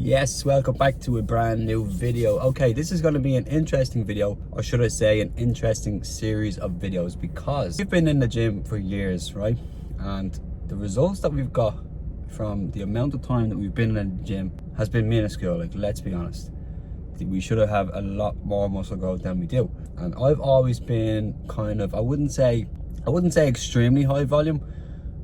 Yes, welcome back to a brand new video. Okay, this is going to be an interesting video, or should I say an interesting series of videos, because we've been in the gym for years, right? And the results that we've got from the amount of time that we've been in the gym has been minuscule. Like, let's be honest, we should have a lot more muscle growth than we do. And I've always been kind of, I wouldn't say extremely high volume,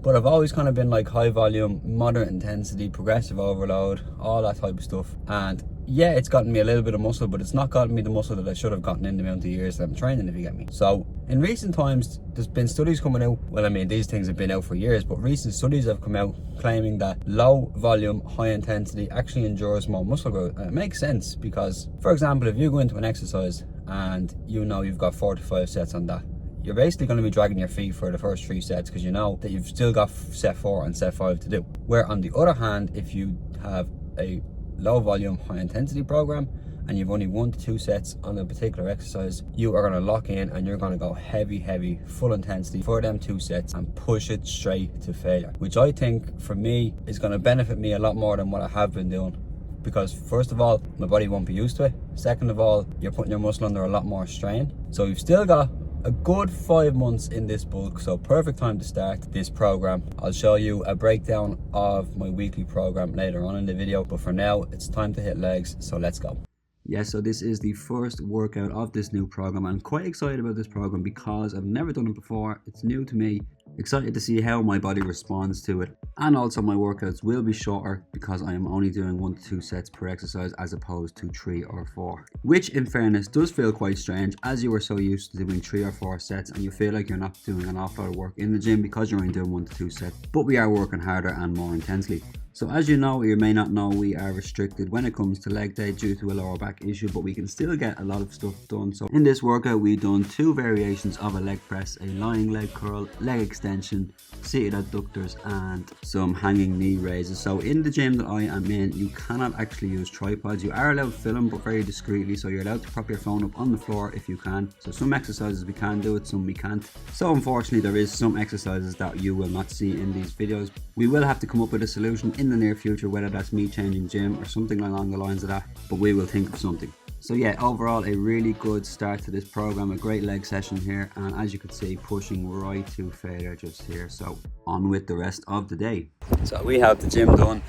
but I've always kind of been like high volume, moderate intensity, progressive overload, all that type of stuff. And yeah, it's gotten me a little bit of muscle, but it's not gotten me the muscle that I should have gotten in the amount of years that I'm training, if you get me. So in recent times, there's been studies coming out. Well, I mean, these things have been out for years, but recent studies have come out claiming that low volume, high intensity actually endures more muscle growth. And it makes sense because, for example, if you go into an exercise and you know you've got 4 to 5 sets on that, you're basically going to be dragging your feet for the first 3 sets because you know that you've still got set 4 and set 5 to do. Where on the other hand, if you have a low volume, high intensity program and you've only 1 to 2 sets on a particular exercise, you are going to lock in and you're going to go heavy, full intensity for them 2 sets and push it straight to failure, which I think for me is going to benefit me a lot more than what I have been doing. Because first of all, my body won't be used to it. Second of all, you're putting your muscle under a lot more strain. So you've still got a good 5 months in this bulk, so perfect time to start this program. I'll show you a breakdown of my weekly program later on in the video, but for now it's time to hit legs, so let's go. Yeah, so this is the first workout of this new program. I'm quite excited about this program because I've never done it before. It's new to me. Excited to see how my body responds to it. And also my workouts will be shorter because I am only doing 1 to 2 sets per exercise as opposed to 3 or 4. Which in fairness does feel quite strange, as you are so used to doing 3 or 4 sets and you feel like you're not doing an awful lot of work in the gym because you're only doing 1 to 2 sets. But we are working harder and more intensely. So as you know, or you may not know, we are restricted when it comes to leg day due to a lower back issue, but we can still get a lot of stuff done. So in this workout, we've done 2 variations of a leg press, a lying leg curl, leg extension, seated adductors, and some hanging knee raises. So in the gym that I am in, you cannot actually use tripods. You are allowed to film, but very discreetly. So you're allowed to prop your phone up on the floor if you can. So some exercises we can do it, some we can't. So unfortunately, there is some exercises that you will not see in these videos. We will have to come up with a solution in the near future, whether that's me changing gym or something along the lines of that, but we will think of something. So yeah, overall a really good start to this program, a great leg session here, and as you can see, pushing right to failure just here. So on with the rest of the day. So we have the gym done,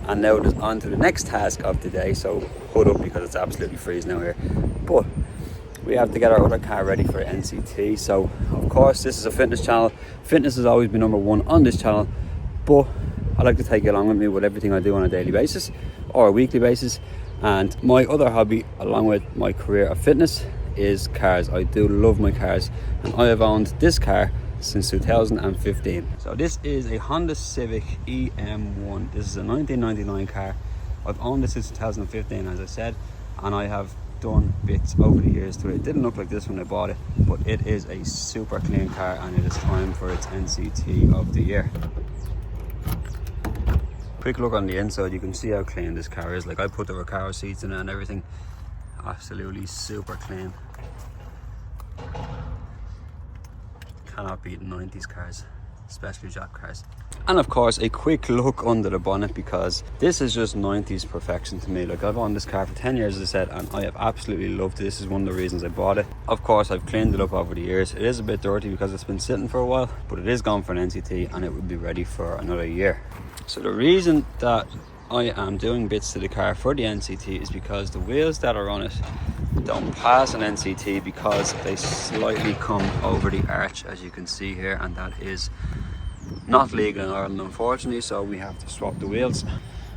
and now it's on to the next task of the day. So hood up because it's absolutely freezing out here, but we have to get our other car ready for NCT. So of course, this is a fitness channel. Fitness has always been number 1 on this channel, but I like to take you along with me with everything I do on a daily basis or a weekly basis. And my other hobby, along with my career of fitness, is cars. I do love my cars, and I have owned this car since 2015. So this is a Honda Civic EM1. This is a 1999 car. I've owned this since 2015, as I said, and I have done bits over the years to it. It didn't look like this when I bought it, but it is a super clean car, and it is time for its NCT of the year. Quick look on the inside, you can see how clean this car is. Like, I put the Recaro seats in it and everything. Absolutely super clean. Cannot beat 90s cars, especially Jap cars. And of course, a quick look under the bonnet, because this is just 90s perfection to me. Like, I've owned this car for 10 years, as I said, and I have absolutely loved it. This is one of the reasons I bought it. Of course, I've cleaned it up over the years. It is a bit dirty because it's been sitting for a while, but it is gone for an NCT and it will be ready for another year. So the reason that I am doing bits to the car for the NCT is because the wheels that are on it don't pass an NCT because they slightly come over the arch, as you can see here, and that is not legal in Ireland, unfortunately, so we have to swap the wheels.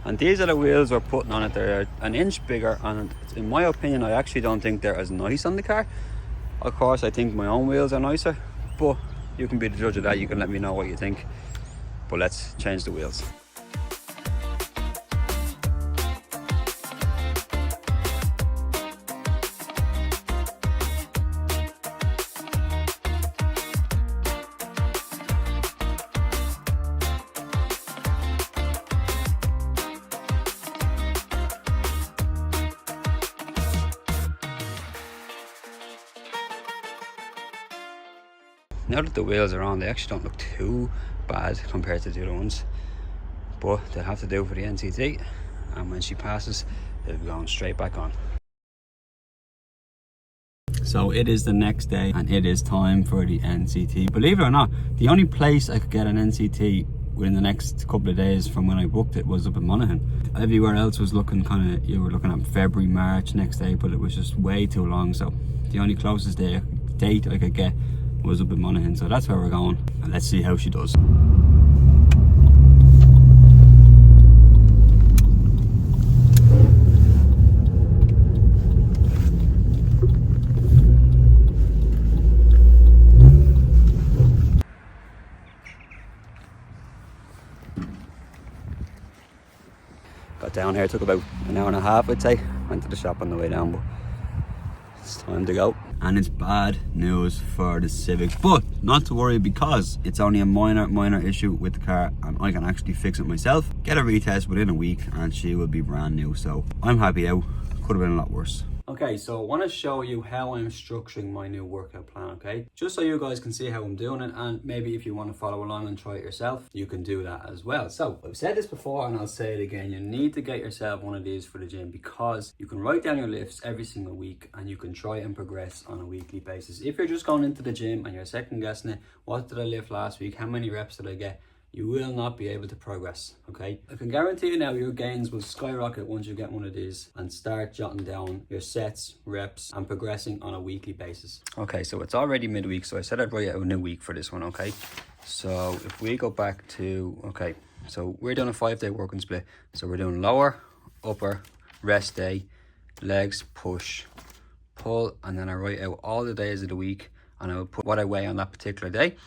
And these are the wheels we're putting on it. They're an inch bigger, and in my opinion, I actually don't think they're as nice on the car. Of course, I think my own wheels are nicer, but you can be the judge of that. You can let me know what you think, but let's change the wheels. Now that the wheels are on, they actually don't look too bad compared to the other ones, but they'll have to do for the NCT. and when she passes, it'll be going straight back on. So it is the next day and it is time for the NCT. Believe it or not, the only place I could get an NCT within the next couple of days from when I booked it was up in Monaghan. Everywhere else was looking kind of, you were looking at February, March, next April. It was just way too long. So the only closest date I could get was up in Monaghan. So that's where we're going, and let's see how she does. Got down here, took about an hour and a half, I'd say. Went to the shop on the way down, but it's time to go. And it's bad news for the Civic, but not to worry, because it's only a minor issue with the car and I can actually fix it myself. Get a retest within a week and she will be brand new. So I'm happy out. Could have been a lot worse. Okay, so I want to show you how I'm structuring my new workout plan, okay? Just so you guys can see how I'm doing it, and maybe if you want to follow along and try it yourself, you can do that as well. So I've said this before and I'll say it again, you need to get yourself one of these for the gym, because you can write down your lifts every single week and you can try and progress on a weekly basis. If you're just going into the gym and you're second guessing it, what did I lift last week? How many reps did I get? You will not be able to progress, okay? I can guarantee you now your gains will skyrocket once you get one of these and start jotting down your sets, reps, and progressing on a weekly basis. Okay, so it's already midweek, so I said I'd write out a new week for this one, okay? So if we go back to, okay, so we're doing a 5-day working split. So we're doing lower, upper, rest day, legs, push, pull, and then I write out all the days of the week and I will put what I weigh on that particular day.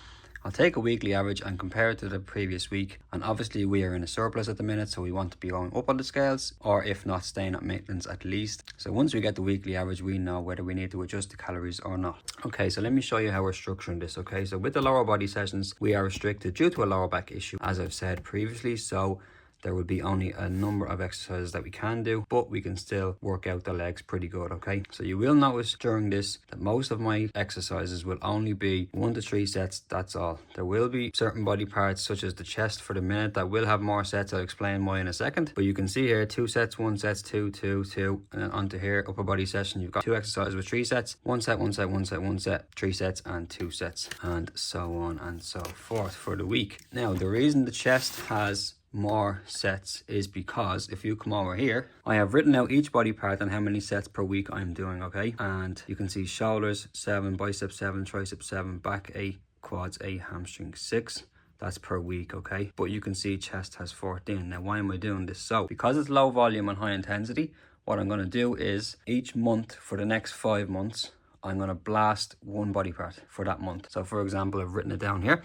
I'll take a weekly average and compare it to the previous week, and obviously we are in a surplus at the minute, so we want to be going up on the scales, or if not, staying at maintenance at least. So once we get the weekly average, we know whether we need to adjust the calories or not. Okay, so let me show you how we're structuring this. Okay, so with the lower body sessions, we are restricted due to a lower back issue, as I've said previously. So there will be only a number of exercises that we can do, but we can still work out the legs pretty good, okay? So you will notice during this that most of my exercises will only be 1 to 3 sets, that's all. There will be certain body parts such as the chest for the minute that will have more sets. I'll explain why in a second. But you can see here 2 sets, 1 sets, 2, 2, 2, and then onto here, upper body session, you've got 2 exercises with 3 sets, 1 set, 1 set, 1 set, 1 set, 3 sets, and 2 sets, and so on and so forth for the week. Now, the reason the chest has more sets is because if you come over here, I have written out each body part and how many sets per week I'm doing, okay? And you can see shoulders 7, biceps 7, triceps 7, back 8, quads 8, hamstring 6. That's per week, okay? But you can see chest has 14. Now, why am I doing this? So because it's low volume and high intensity, what I'm going to do is each month for the next 5 months, I'm going to blast one body part for that month. So for example, I've written it down here.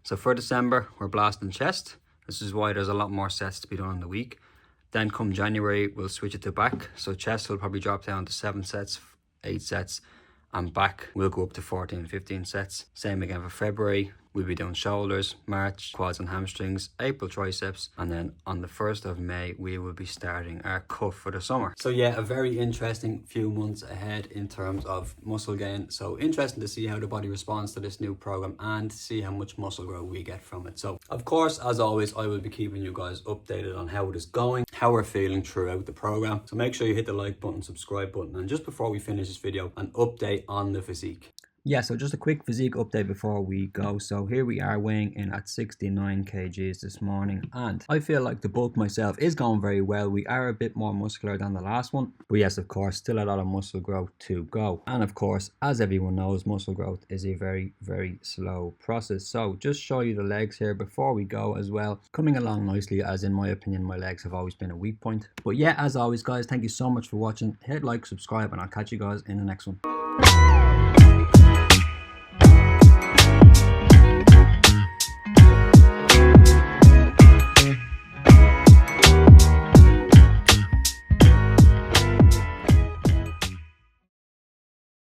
So for December, we're blasting chest. This is why there's a lot more sets to be done in the week. Then come January, we'll switch it to back. So chest will probably drop down to 7 sets, 8 sets, and back will go up to 14, 15 sets. Same again for February. We'll be doing shoulders, March, quads and hamstrings, April, triceps, and then on the 1st of May, we will be starting our cut for the summer. So yeah, a very interesting few months ahead in terms of muscle gain. So interesting to see how the body responds to this new program and see how much muscle growth we get from it. So of course, as always, I will be keeping you guys updated on how it is going, how we're feeling throughout the program. So make sure you hit the like button, subscribe button, and just before we finish this video, an update on the physique. Yeah, so just a quick physique update before we go. So here we are weighing in at 69 kgs this morning, and I feel like the bulk myself is going very well. We are a bit more muscular than the last one, but yes, of course, still a lot of muscle growth to go. And of course, as everyone knows, muscle growth is a very, very slow process. So just show you the legs here before we go as well. Coming along nicely, as in my opinion, my legs have always been a weak point. But yeah, as always, guys, thank you so much for watching. Hit like, subscribe, and I'll catch you guys in the next one.